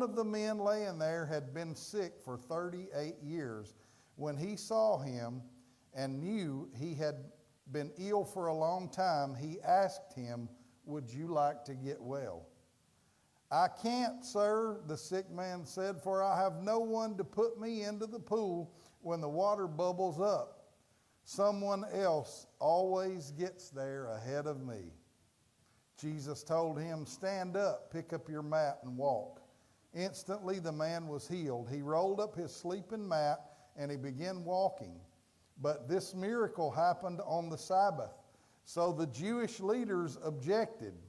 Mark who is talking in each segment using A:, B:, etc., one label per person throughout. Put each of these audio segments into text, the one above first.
A: of the men laying there had been sick for 38 years. When he saw him and knew he had been ill for a long time, he asked him, "Would you like to get well?" "I can't, sir," the sick man said, "for I have no one to put me into the pool when the water bubbles up. Someone else always gets there ahead of me." Jesus told him, "Stand up, pick up your mat and walk." Instantly the man was healed. He rolled up his sleeping mat and he began walking. But this miracle happened on the Sabbath. So the Jewish leaders objected.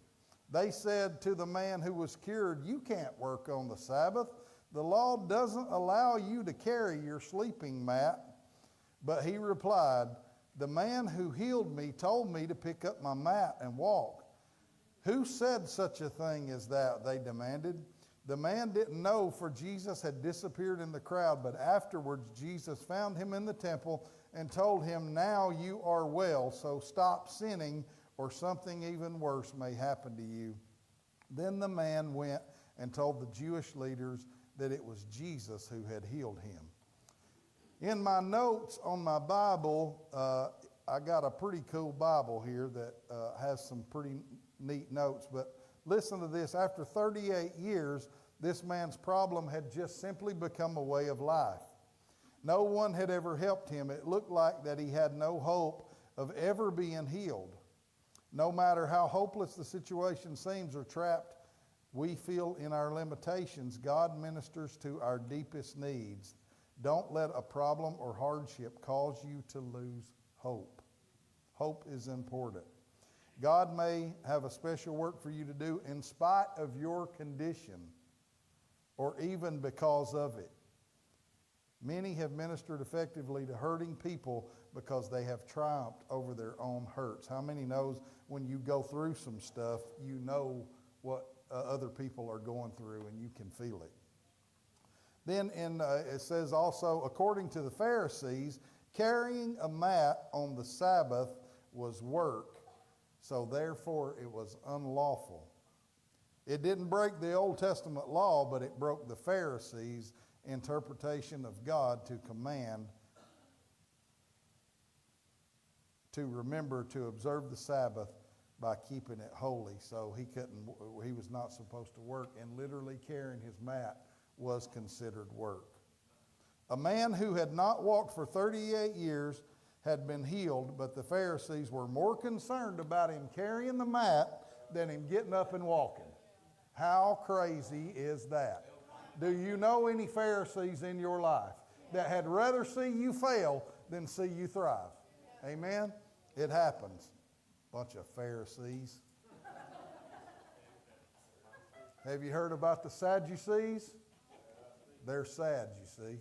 A: They said to the man who was cured, "You can't work on the Sabbath. The law doesn't allow you to carry your sleeping mat." But he replied, "The man who healed me told me to pick up my mat and walk." "Who said such a thing as that?" they demanded. The man didn't know, for Jesus had disappeared in the crowd. But afterwards, Jesus found him in the temple and told him, "Now you are well, so stop sinning, or something even worse may happen to you." Then the man went and told the Jewish leaders that it was Jesus who had healed him. In my notes on my Bible, I got a pretty cool Bible here that has some pretty neat notes. But listen to this. After 38 years, this man's problem had just simply become a way of life. No one had ever helped him. It looked like that he had no hope of ever being healed. No matter how hopeless the situation seems or trapped we feel in our limitations, God ministers to our deepest needs. Don't let a problem or hardship cause you to lose hope. Hope is important. God may have a special work for you to do in spite of your condition or even because of it. Many have ministered effectively to hurting people because they have triumphed over their own hurts. How many knows when you go through some stuff, you know what other people are going through and you can feel it? Then it says also, according to the Pharisees, carrying a mat on the Sabbath was work, so therefore it was unlawful. It didn't break the Old Testament law, but it broke the Pharisees' interpretation of God to command to remember to observe the Sabbath by keeping it holy. So he was not supposed to work, and literally carrying his mat was considered work. A man who had not walked for 38 years had been healed, but the Pharisees were more concerned about him carrying the mat than him getting up and walking. How crazy is that? Do you know any Pharisees in your life that had rather see you fail than see you thrive? Amen? It happens. Bunch of Pharisees. Have you heard about the Sadducees? They're sad, you see.